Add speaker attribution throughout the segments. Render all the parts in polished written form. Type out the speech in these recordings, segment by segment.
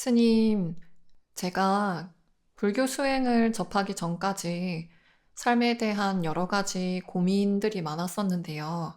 Speaker 1: 스님, 제가 불교 수행을 접하기 전까지 삶에 대한 여러 가지 고민들이 많았었는데요.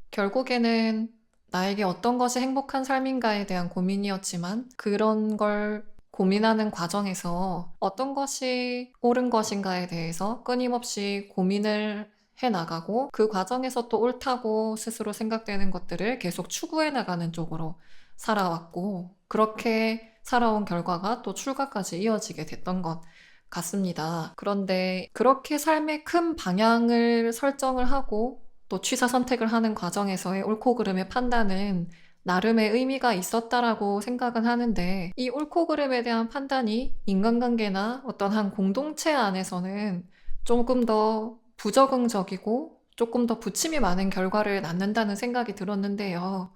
Speaker 1: 결국에는 나에게 어떤 것이 행복한 삶인가에 대한 고민이었지만 그런 걸 고민하는 과정에서 어떤 것이 옳은 것인가에 대해서 끊임없이 고민을 해 나가고 그 과정에서 또 옳다고 스스로 생각되는 것들을 계속 추구해 나가는 쪽으로 살아왔고 그렇게 살아온 결과가 또 출가까지 이어지게 됐던 것 같습니다. 그런데 그렇게 삶의 큰 방향을 설정을 하고 또 취사 선택을 하는 과정에서의 옳고 그름의 판단은 나름의 의미가 있었다라고 생각은 하는데 이 옳고 그름에 대한 판단이 인간관계나 어떤 한 공동체 안에서는 조금 더 부적응적이고 조금 더 부침이 많은 결과를 낳는다는 생각이 들었는데요.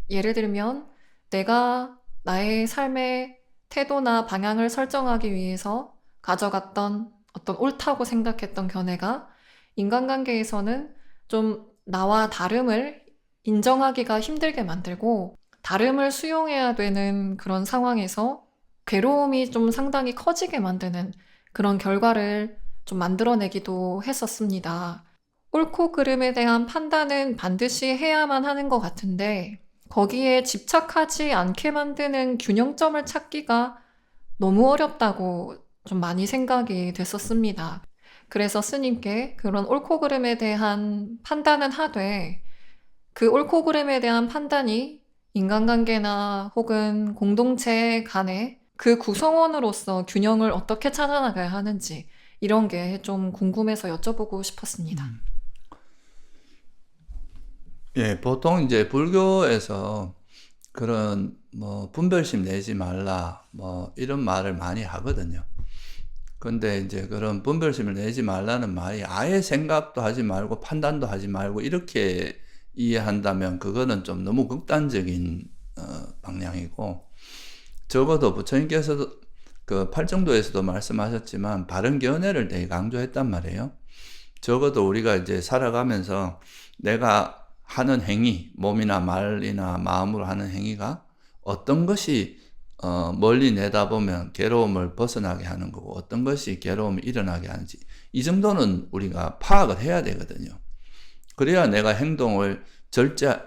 Speaker 1: 예를 들면 내가 나의 삶의 태도나 방향을 설정하기 위해서 가져갔던 어떤 옳다고 생각했던 견해가 인간관계에서는 좀 나와 다름을 인정하기가 힘들게 만들고 다름을 수용해야 되는 그런 상황에서 괴로움이 좀 상당히 커지게 만드는 그런 결과를 좀 만들어내기도 했었습니다. 옳고 그름에 대한 판단은 반드시 해야만 하는 것 같은데 거기에 집착하지 않게 만드는 균형점을 찾기가 너무 어렵다고 좀 많이 생각이 됐었습니다. 그래서 스님께 그런 옳고 그름에 대한 판단은 하되 그 옳고 그름에 대한 판단이 인간관계나 혹은 공동체 간의 그 구성원으로서 균형을 어떻게 찾아나가야 하는지 이런 게 좀 궁금해서 여쭤보고 싶었습니다.
Speaker 2: 음. 예, 보통 이제 불교에서 그런 뭐 분별심 내지 말라 뭐 이런 말을 많이 하거든요. 근데 이제 그런 분별심을 내지 말라는 말이 아예 생각도 하지 말고 판단도 하지 말고 이렇게 이해한다면 그거는 좀 너무 극단적인 방향이고, 적어도 부처님께서도 그 팔정도에서도 말씀하셨지만 바른 견해를 되게 강조했단 말이에요. 적어도 우리가 이제 살아가면서 내가 하는 행위, 몸이나 말이나 마음으로 하는 행위가 어떤 것이 멀리 내다보면 괴로움을 벗어나게 하는 거고 어떤 것이 괴로움이 일어나게 하는지 이 정도는 우리가 파악을 해야 되거든요. 그래야 내가 행동을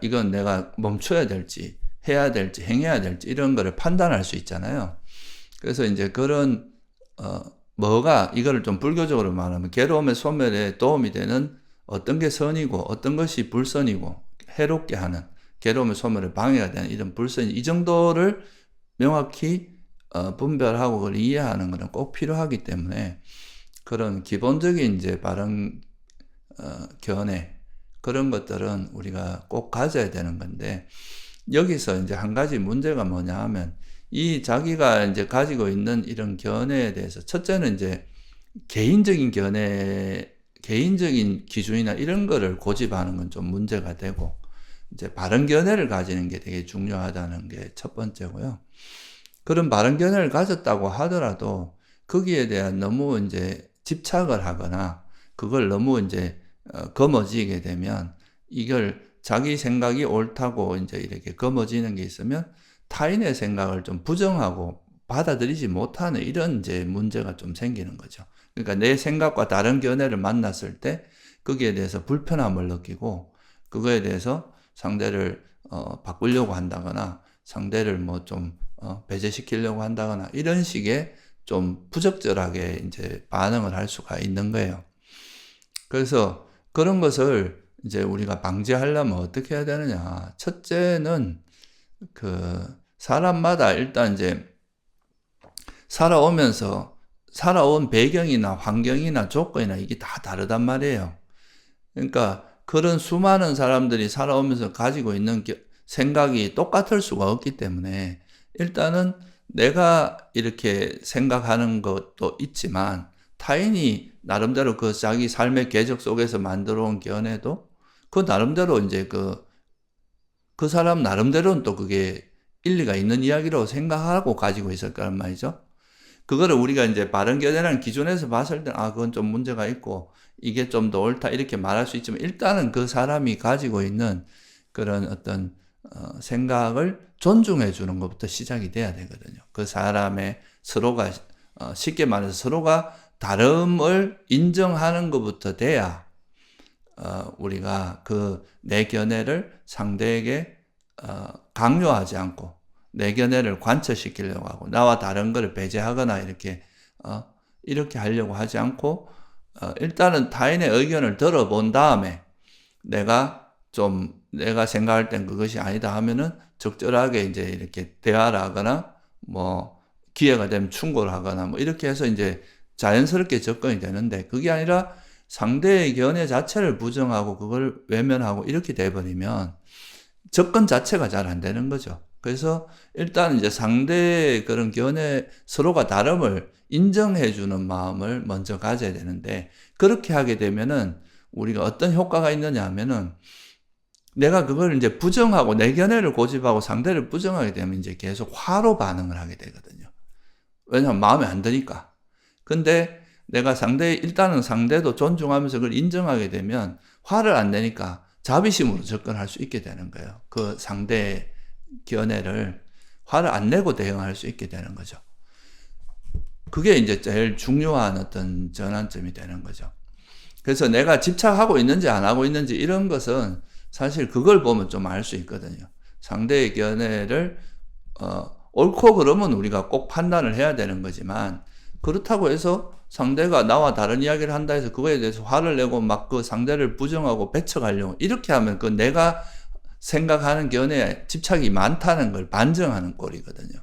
Speaker 2: 이건 내가 멈춰야 될지 해야 될지 행해야 될지 이런 거를 판단할 수 있잖아요. 그래서 이제 그런 뭐가 이거를 좀 불교적으로 말하면 괴로움의 소멸에 도움이 되는 어떤 게 선이고 어떤 것이 불선이고 해롭게 하는 괴로움의 소멸에 방해가 되는 이런 불선, 이 정도를 명확히 분별하고 그걸 이해하는 것은 꼭 필요하기 때문에 그런 기본적인 이제 바른 견해, 그런 것들은 우리가 꼭 가져야 되는 건데, 여기서 이제 한 가지 문제가 뭐냐 하면 이 자기가 이제 가지고 있는 이런 견해에 대해서 첫째는 이제 개인적인 견해, 개인적인 기준이나 이런 거를 고집하는 건 좀 문제가 되고, 이제 바른 견해를 가지는 게 되게 중요하다는 게 첫 번째고요. 그런 바른 견해를 가졌다고 하더라도 거기에 대한 너무 이제 집착을 하거나 그걸 너무 이제 거머쥐게 되면, 이걸 자기 생각이 옳다고 이제 이렇게 거머쥐는 게 있으면 타인의 생각을 좀 부정하고 받아들이지 못하는 이런 이제 문제가 좀 생기는 거죠. 그러니까 내 생각과 다른 견해를 만났을 때 거기에 대해서 불편함을 느끼고 그거에 대해서 상대를 바꾸려고 한다거나 상대를 뭐 좀 배제시키려고 한다거나 이런 식의 좀 부적절하게 이제 반응을 할 수가 있는 거예요. 그래서 그런 것을 이제 우리가 방지하려면 어떻게 해야 되느냐. 첫째는 그 사람마다 일단 이제 살아온 배경이나 환경이나 조건이나 이게 다 다르단 말이에요. 그러니까 그런 수많은 사람들이 살아오면서 가지고 있는 생각이 똑같을 수가 없기 때문에 일단은 내가 이렇게 생각하는 것도 있지만 타인이 나름대로 그 자기 삶의 궤적 속에서 만들어 온 견해도 그 나름대로 이제 그 사람 나름대로는 또 그게 일리가 있는 이야기라고 생각하고 가지고 있을 거란 말이죠. 그거를 우리가 이제 바른 견해라는 기준에서 봤을 때, 그건 좀 문제가 있고, 이게 좀 더 옳다, 이렇게 말할 수 있지만, 일단은 그 사람이 가지고 있는 그런 어떤, 생각을 존중해 주는 것부터 시작이 돼야 되거든요. 그 사람의 서로가 쉽게 말해서 서로가 다름을 인정하는 것부터 돼야 우리가 그 내 견해를 상대에게 강요하지 않고 내 견해를 관철시키려고 하고 나와 다른 것을 배제하거나 이렇게 하려고 하지 않고 일단은 타인의 의견을 들어본 다음에 내가 생각할 땐 그것이 아니다 하면은 적절하게 이제 이렇게 대화를 하거나 뭐 기회가 되면 충고를 하거나 뭐 이렇게 해서 이제 자연스럽게 접근이 되는데 그게 아니라 상대의 견해 자체를 부정하고 그걸 외면하고 이렇게 돼버리면 접근 자체가 잘 안 되는 거죠. 그래서 일단 이제 상대의 그런 견해 서로가 다름을 인정해 주는 마음을 먼저 가져야 되는데 그렇게 하게 되면은 우리가 어떤 효과가 있느냐 하면은 내가 그걸 이제 부정하고 내 견해를 고집하고 상대를 부정하게 되면 이제 계속 화로 반응을 하게 되거든요. 왜냐하면 마음에 안 드니까. 근데 내가 일단은 상대도 존중하면서 그걸 인정하게 되면 화를 안 내니까 자비심으로 접근할 수 있게 되는 거예요. 그 상대의 견해를 화를 안 내고 대응할 수 있게 되는 거죠. 그게 이제 제일 중요한 어떤 전환점이 되는 거죠. 그래서 내가 집착하고 있는지 안 하고 있는지 이런 것은 사실 그걸 보면 좀 알 수 있거든요. 상대의 견해를 옳고 그러면 우리가 꼭 판단을 해야 되는 거지만 그렇다고 해서 상대가 나와 다른 이야기를 한다 해서 그거에 대해서 화를 내고 막 그 상대를 부정하고 배척하려고 이렇게 하면 그 내가 생각하는 견해에 집착이 많다는 걸 반증하는 꼴이거든요.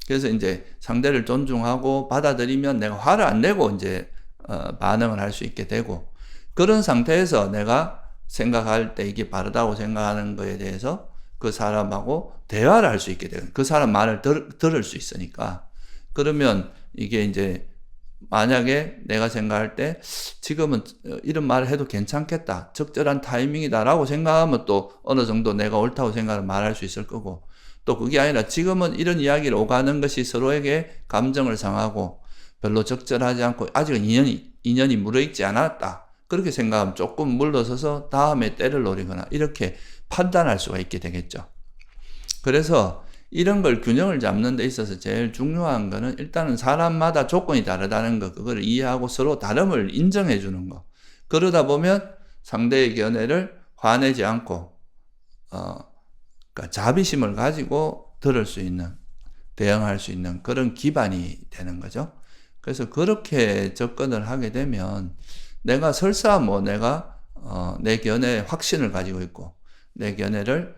Speaker 2: 그래서 이제 상대를 존중하고 받아들이면 내가 화를 안 내고 이제 반응을 할 수 있게 되고 그런 상태에서 내가 생각할 때 이게 바르다고 생각하는 거에 대해서 그 사람하고 대화를 할 수 있게 되고 그 사람 말을 들을 수 있으니까 그러면 이게 이제 만약에 내가 생각할 때 지금은 이런 말을 해도 괜찮겠다. 적절한 타이밍이다라고 생각하면 또 어느 정도 내가 옳다고 생각을 말할 수 있을 거고 또 그게 아니라 지금은 이런 이야기를 오가는 것이 서로에게 감정을 상하고 별로 적절하지 않고 아직은 인연이 무르익지 않았다. 그렇게 생각하면 조금 물러서서 다음에 때를 노리거나 이렇게 판단할 수가 있게 되겠죠. 그래서 이런 걸 균형을 잡는 데 있어서 제일 중요한 거는 일단은 사람마다 조건이 다르다는 거, 그걸 이해하고 서로 다름을 인정해 주는 거. 그러다 보면 상대의 견해를 화내지 않고, 그러니까 자비심을 가지고 들을 수 있는, 대응할 수 있는 그런 기반이 되는 거죠. 그래서 그렇게 접근을 하게 되면 내가 설사 내가 내 견해에 확신을 가지고 있고 내 견해를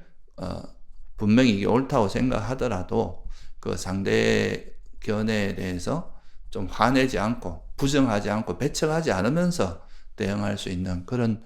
Speaker 2: 분명히 이게 옳다고 생각하더라도 그 상대의 견해에 대해서 좀 화내지 않고 부정하지 않고 배척하지 않으면서 대응할 수 있는 그런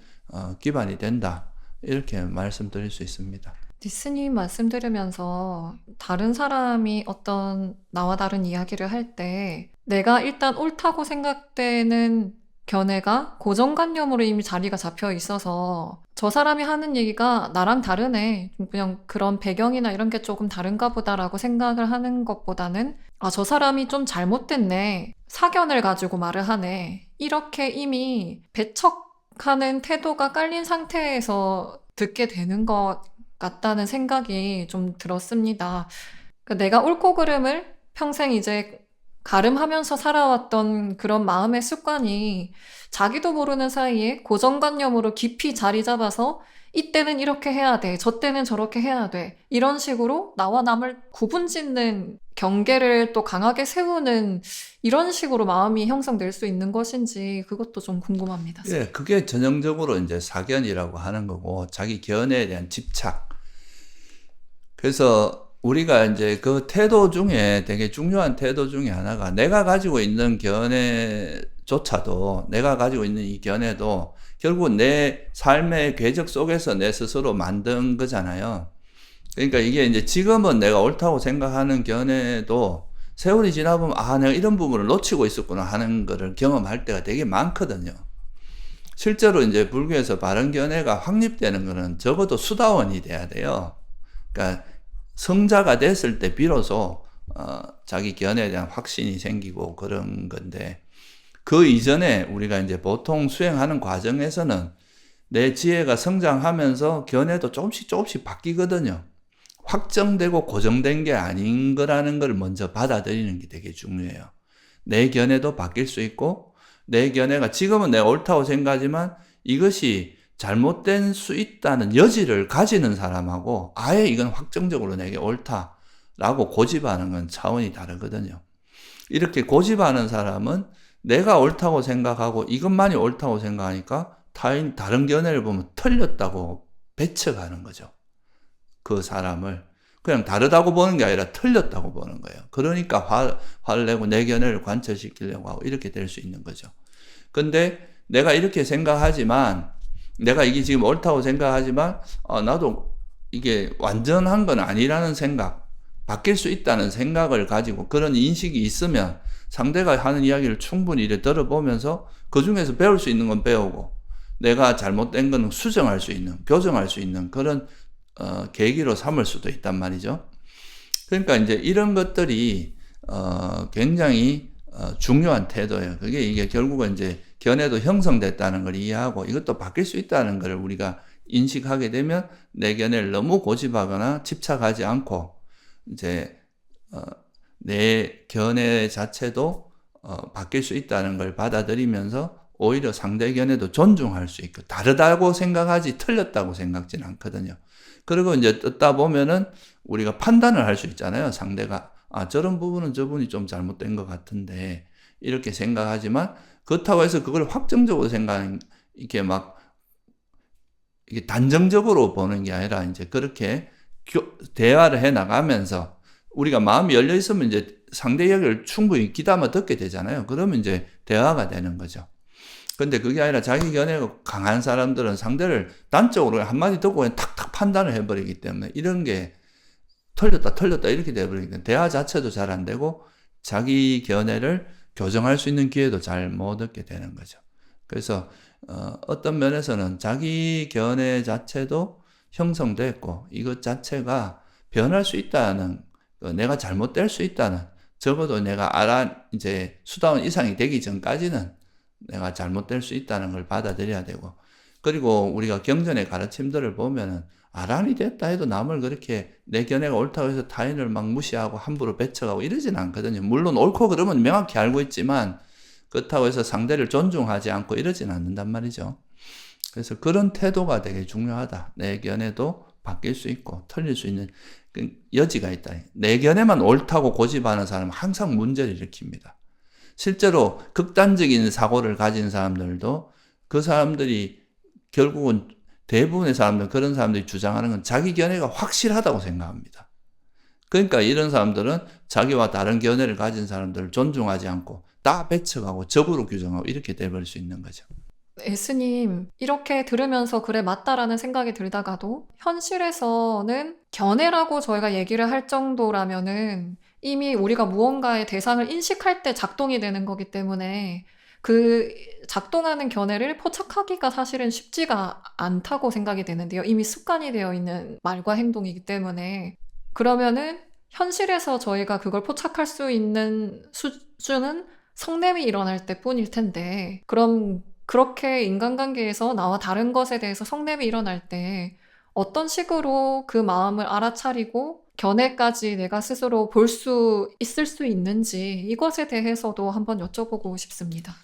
Speaker 2: 기반이 된다. 이렇게 말씀드릴 수 있습니다.
Speaker 1: 니스님 말씀 들으면서 다른 사람이 어떤 나와 다른 이야기를 할 때 내가 일단 옳다고 생각되는 견해가 고정관념으로 이미 자리가 잡혀 있어서 저 사람이 하는 얘기가 나랑 다르네. 그냥 그런 배경이나 이런 게 조금 다른가 보다라고 생각을 하는 것보다는 저 사람이 좀 잘못됐네. 사견을 가지고 말을 하네. 이렇게 이미 배척하는 태도가 깔린 상태에서 듣게 되는 것 같다는 생각이 좀 들었습니다. 내가 옳고 그름을 평생 이제 가름하면서 살아왔던 그런 마음의 습관이 자기도 모르는 사이에 고정관념으로 깊이 자리 잡아서 이때는 이렇게 해야 돼, 저 때는 저렇게 해야 돼, 이런 식으로 나와 남을 구분짓는 경계를 또 강하게 세우는 이런 식으로 마음이 형성될 수 있는 것인지 그것도 좀 궁금합니다.
Speaker 2: 예, 그게 전형적으로 이제 사견이라고 하는 거고 자기 견해에 대한 집착. 그래서 우리가 이제 그 태도 중에 되게 중요한 태도 중에 하나가 내가 가지고 있는 견해조차도 내가 가지고 있는 이 견해도 결국 내 삶의 궤적 속에서 내 스스로 만든 거잖아요. 그러니까 이게 이제 지금은 내가 옳다고 생각하는 견해도 세월이 지나보면 내가 이런 부분을 놓치고 있었구나 하는 거를 경험할 때가 되게 많거든요. 실제로 이제 불교에서 바른 견해가 확립되는 거는 적어도 수다원이 돼야 돼요. 그러니까 성자가 됐을 때 비로소 자기 견해에 대한 확신이 생기고 그런 건데 그 이전에 우리가 이제 보통 수행하는 과정에서는 내 지혜가 성장하면서 견해도 조금씩 바뀌거든요. 확정되고 고정된 게 아닌 거라는 걸 먼저 받아들이는 게 되게 중요해요. 내 견해도 바뀔 수 있고, 내 견해가 지금은 내가 옳다고 생각하지만 이것이 잘못된 수 있다는 여지를 가지는 사람하고 아예 이건 확정적으로 내게 옳다라고 고집하는 건 차원이 다르거든요. 이렇게 고집하는 사람은 내가 옳다고 생각하고 이것만이 옳다고 생각하니까 다른 견해를 보면 틀렸다고 배척하는 거죠. 그 사람을 그냥 다르다고 보는 게 아니라 틀렸다고 보는 거예요. 그러니까 화를 내고 내 견해를 관철시키려고 하고 이렇게 될 수 있는 거죠. 근데 내가 이렇게 생각하지만, 내가 이게 지금 옳다고 생각하지만 나도 이게 완전한 건 아니라는 생각, 바뀔 수 있다는 생각을 가지고 그런 인식이 있으면 상대가 하는 이야기를 충분히 이렇게 들어보면서 그 중에서 배울 수 있는 건 배우고, 내가 잘못된 건 수정할 수 있는, 교정할 수 있는 그런 계기로 삼을 수도 있단 말이죠. 그러니까 이제 이런 것들이 굉장히 중요한 태도예요. 이게 결국은 이제 견해도 형성됐다는 걸 이해하고 이것도 바뀔 수 있다는 걸 우리가 인식하게 되면 내 견해를 너무 고집하거나 집착하지 않고 이제 내 견해 자체도 바뀔 수 있다는 걸 받아들이면서 오히려 상대 견해도 존중할 수 있고, 다르다고 생각하지 틀렸다고 생각지는 않거든요. 그리고 이제 듣다 보면은 우리가 판단을 할 수 있잖아요. 상대가 저런 부분은 저분이 좀 잘못된 것 같은데 이렇게 생각하지만, 그렇다고 해서 그걸 확정적으로 생각하는, 이게 막 이게 단정적으로 보는 게 아니라 이제 그렇게 대화를 해 나가면서 우리가 마음이 열려 있으면 이제 상대 이야기를 충분히 귀담아 듣게 되잖아요. 그러면 이제 대화가 되는 거죠. 근데 그게 아니라 자기 견해가 강한 사람들은 상대를 단적으로 한마디 듣고 그냥 탁탁 판단을 해버리기 때문에 이런 게 틀렸다 이렇게 돼버리기 때문에 대화 자체도 잘 안 되고 자기 견해를 교정할 수 있는 기회도 잘 못 얻게 되는 거죠. 그래서 어떤 면에서는 자기 견해 자체도 형성됐고 이것 자체가 변할 수 있다는, 내가 잘못될 수 있다는, 적어도 내가 이제 수다원 이상이 되기 전까지는 내가 잘못될 수 있다는 걸 받아들여야 되고, 그리고 우리가 경전의 가르침들을 보면은 아란이 됐다 해도 남을 그렇게 내 견해가 옳다고 해서 타인을 막 무시하고 함부로 배척하고 이러진 않거든요. 물론 옳고 그러면 명확히 알고 있지만 그렇다고 해서 상대를 존중하지 않고 이러진 않는단 말이죠. 그래서 그런 태도가 되게 중요하다. 내 견해도 바뀔 수 있고 틀릴 수 있는 여지가 있다. 내 견해만 옳다고 고집하는 사람은 항상 문제를 일으킵니다. 실제로 극단적인 사고를 가진 사람들도 그 사람들이 결국은 대부분의 사람들, 그런 사람들이 주장하는 건 자기 견해가 확실하다고 생각합니다. 그러니까 이런 사람들은 자기와 다른 견해를 가진 사람들을 존중하지 않고 다 배척하고 적으로 규정하고 이렇게 돼버릴 수 있는 거죠.
Speaker 1: 에스님, 이렇게 들으면서 그래, 맞다라는 생각이 들다가도 현실에서는 견해라고 저희가 얘기를 할 정도라면은 이미 우리가 무언가의 대상을 인식할 때 작동이 되는 거기 때문에 그 작동하는 견해를 포착하기가 사실은 쉽지가 않다고 생각이 되는데요. 이미 습관이 되어 있는 말과 행동이기 때문에. 그러면은 현실에서 저희가 그걸 포착할 수 있는 수준은 성냄이 일어날 때뿐일 텐데, 그럼 그렇게 인간관계에서 나와 다른 것에 대해서 성냄이 일어날 때 어떤 식으로 그 마음을 알아차리고 견해까지 내가 스스로 볼 수 있을 수 있는지, 이것에 대해서도 한번 여쭤보고 싶습니다.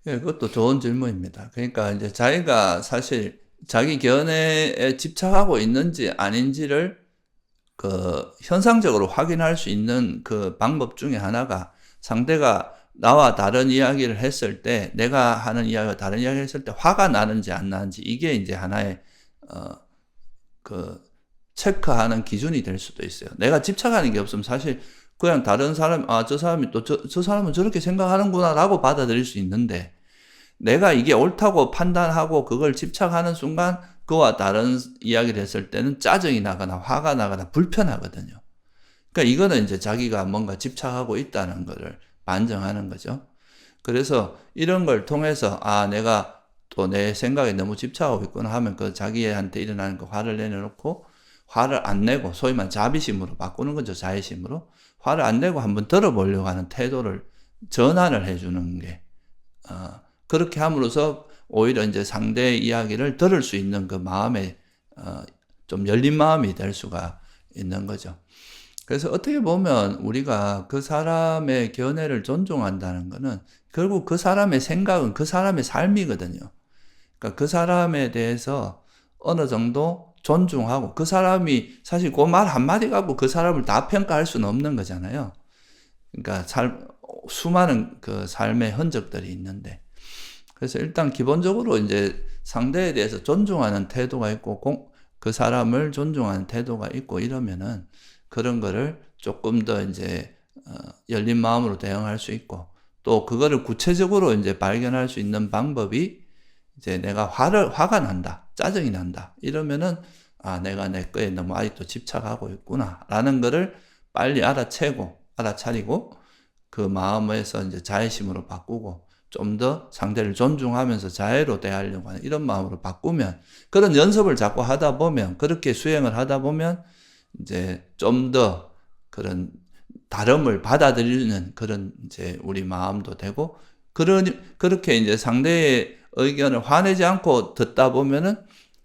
Speaker 2: 예, 그것도 좋은 질문입니다. 그러니까 이제 자기가 사실 자기 견해에 집착하고 있는지 아닌지를 현상적으로 확인할 수 있는 그 방법 중에 하나가, 상대가 나와 다른 이야기를 했을 때, 내가 하는 이야기와 다른 이야기를 했을 때 화가 나는지 안 나는지, 이게 이제 하나의 체크하는 기준이 될 수도 있어요. 내가 집착하는 게 없으면 사실 그냥 다른 사람, 저 사람이 또 저 사람은 저렇게 생각하는구나 라고 받아들일 수 있는데, 내가 이게 옳다고 판단하고 그걸 집착하는 순간 그와 다른 이야기를 했을 때는 짜증이 나거나 화가 나거나 불편하거든요. 그러니까 이거는 이제 자기가 뭔가 집착하고 있다는 거를 반증하는 거죠. 그래서 이런 걸 통해서 내가 또 내 생각에 너무 집착하고 있구나 하면 그 자기한테 일어나는 그 화를 내려놓고, 화를 안 내고 소위 말하는 자비심으로 바꾸는 거죠. 자애심으로 화를 안 내고 한번 들어보려고 하는 태도를 전환을 해주는 게, 그렇게 함으로써 오히려 이제 상대의 이야기를 들을 수 있는 그 마음에 좀 열린 마음이 될 수가 있는 거죠. 그래서 어떻게 보면 우리가 그 사람의 견해를 존중한다는 거는 결국 그 사람의 생각은 그 사람의 삶이거든요. 그러니까 그 사람에 대해서 어느 정도 존중하고 그 사람이 사실 그 말 한마디 갖고 그 사람을 다 평가할 수는 없는 거잖아요. 그러니까 수많은 그 삶의 흔적들이 있는데 그래서 일단 기본적으로 이제 상대에 대해서 존중하는 태도가 있고 그 사람을 존중하는 태도가 있고 이러면은 그런 거를 조금 더 이제 열린 마음으로 대응할 수 있고 또 그거를 구체적으로 이제 발견할 수 있는 방법이 이제 내가 화가 난다, 짜증이 난다 이러면은 아 내가 내 거에 너무 아직도 집착하고 있구나라는 거를 빨리 알아차리고 그 마음에서 이제 자애심으로 바꾸고 좀 더 상대를 존중하면서 자애로 대하려고 하는 이런 마음으로 바꾸면 그런 연습을 자꾸 하다 보면 그렇게 수행을 하다 보면 이제 좀 더 그런 다름을 받아들이는 그런 이제 우리 마음도 되고 그렇게 이제 상대의 의견을 화내지 않고 듣다 보면은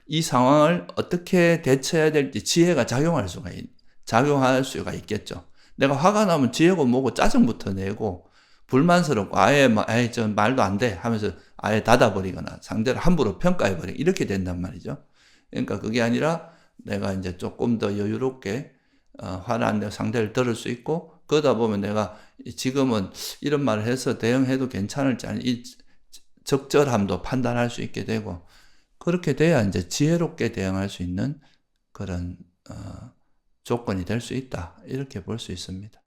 Speaker 2: 이 상황을 어떻게 대처해야 될지 지혜가 작용할 수가 있겠죠. 내가 화가 나면 지혜고 뭐고 짜증부터 내고 불만스럽고 아예 저 말도 안 돼 하면서 아예 닫아버리거나 상대를 함부로 평가해버리고 이렇게 된단 말이죠. 그러니까 그게 아니라 내가 이제 조금 더 여유롭게 화를 안 내고 상대를 들을 수 있고 그러다 보면 내가 지금은 이런 말을 해서 대응해도 괜찮을지 아니 이 적절함도 판단할 수 있게 되고 그렇게 돼야 이제 지혜롭게 대응할 수 있는 그런 조건이 될 수 있다 이렇게 볼 수 있습니다.